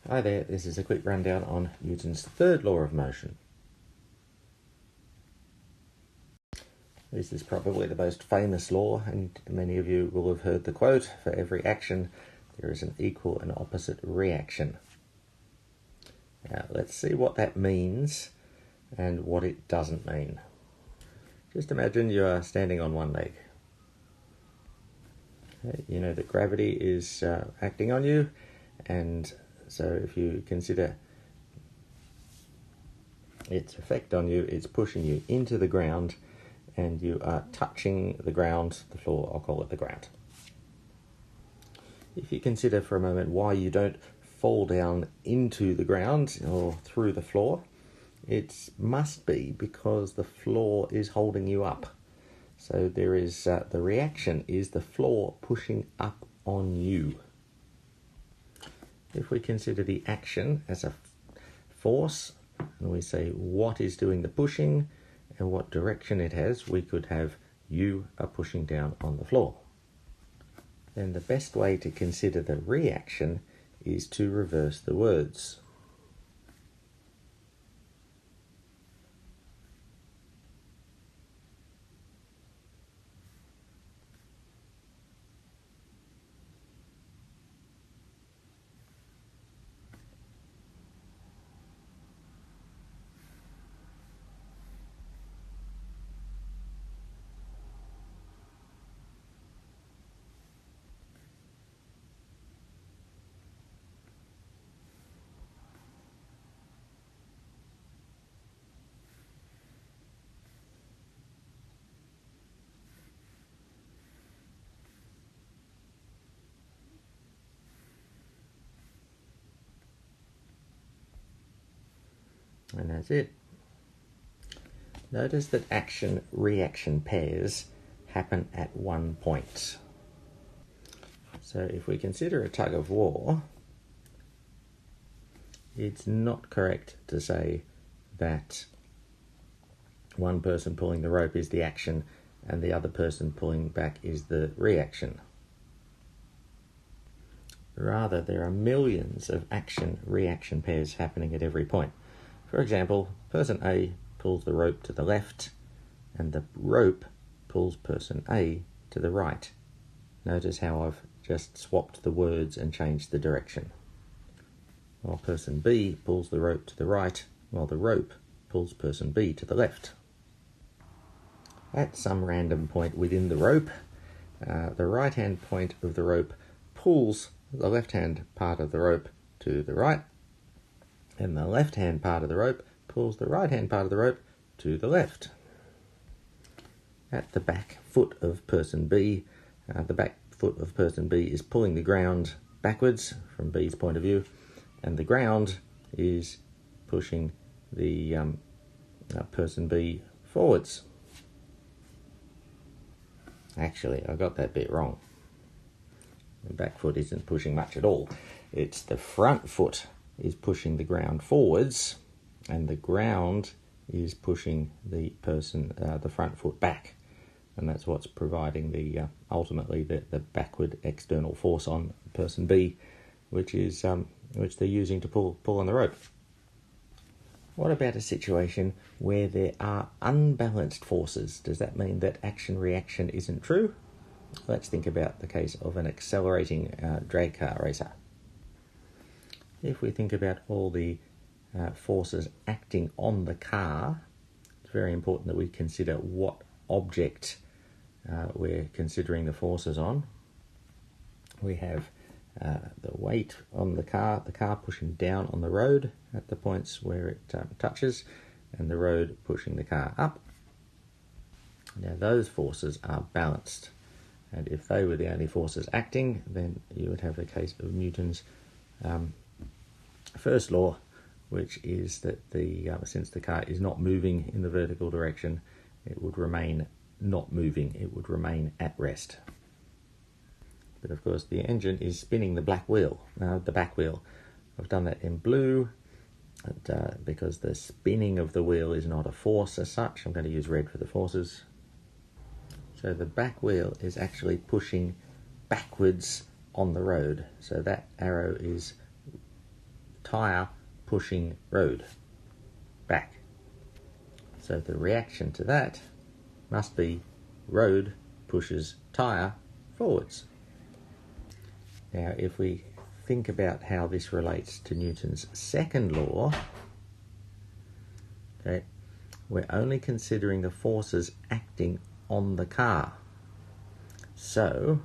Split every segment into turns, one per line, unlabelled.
Hi there, this is a quick rundown on Newton's third law of motion. This is probably the most famous law, and many of you will have heard the quote, "For every action there is an equal and opposite reaction." Now let's see what that means and what it doesn't mean. Just imagine you are standing on one leg. You know that gravity is acting on you, and so if you consider its effect on you, it's pushing you into the ground, and you are touching the ground, the floor, I'll call it the ground. If you consider for a moment why you don't fall down into the ground or through the floor, it must be because the floor is holding you up. So there is the reaction is the floor pushing up on you. If we consider the action as a force, and we say what is doing the pushing and what direction it has, we could have you are pushing down on the floor. Then the best way to consider the reaction is to reverse the words. And that's it. Notice that action-reaction pairs happen at one point. So if we consider a tug of war, it's not correct to say that one person pulling the rope is the action and the other person pulling back is the reaction. Rather, there are millions of action-reaction pairs happening at every point. For example, person A pulls the rope to the left and the rope pulls person A to the right. Notice how I've just swapped the words and changed the direction. While person B pulls the rope to the right, while the rope pulls person B to the left. At some random point within the rope, the right-hand point of the rope pulls the left-hand part of the rope to the right, and the left-hand part of the rope pulls the right-hand part of the rope to the left. At the back foot of person B, the back foot of person B is pulling the ground backwards from B's point of view, and the ground is pushing the person B forwards. Actually, I got that bit wrong. The back foot isn't pushing much at all. It's the front foot is pushing the ground forwards, and the ground is pushing the person, the front foot back, and that's what's providing the ultimately the backward external force on person B, which they're using to pull on the rope. What about a situation where there are unbalanced forces? Does that mean that action-reaction isn't true? Let's think about the case of an accelerating drag car racer. If we think about all the forces acting on the car, it's very important that we consider what object we're considering the forces on. We have the weight on the car pushing down on the road at the points where it touches, and the road pushing the car up. Now those forces are balanced, and if they were the only forces acting, then you would have a case of Newton's first law, which is that since the car is not moving in the vertical direction, it would remain not moving, it would remain at rest. But of course the engine is spinning the back wheel. I've done that in blue, and, because the spinning of the wheel is not a force as such. I'm going to use red for the forces. So the back wheel is actually pushing backwards on the road. So that arrow is tyre pushing road back. So the reaction to that must be road pushes tyre forwards. Now, if we think about how this relates to Newton's second law, okay, we're only considering the forces acting on the car. So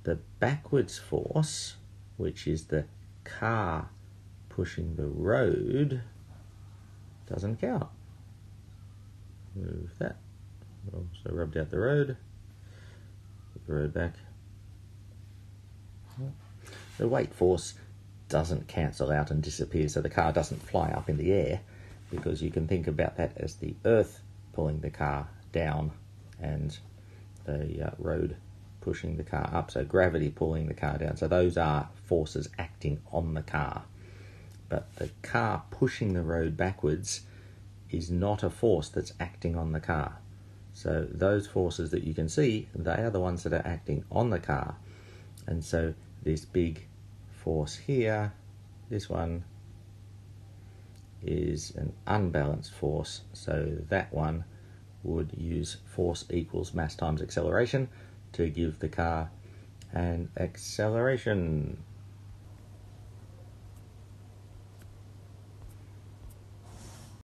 the backwards force, which is the car pushing the road, doesn't count. Move that. Also rubbed out the road. Put the road back. The weight force doesn't cancel out and disappear, so the car doesn't fly up in the air, because you can think about that as the earth pulling the car down and the road pushing the car up, so gravity pulling the car down. So those are forces acting on the car. But the car pushing the road backwards is not a force that's acting on the car. So those forces that you can see, they are the ones that are acting on the car. And so this big force here, this one, is an unbalanced force. So that one would use force equals mass times acceleration to give the car an acceleration.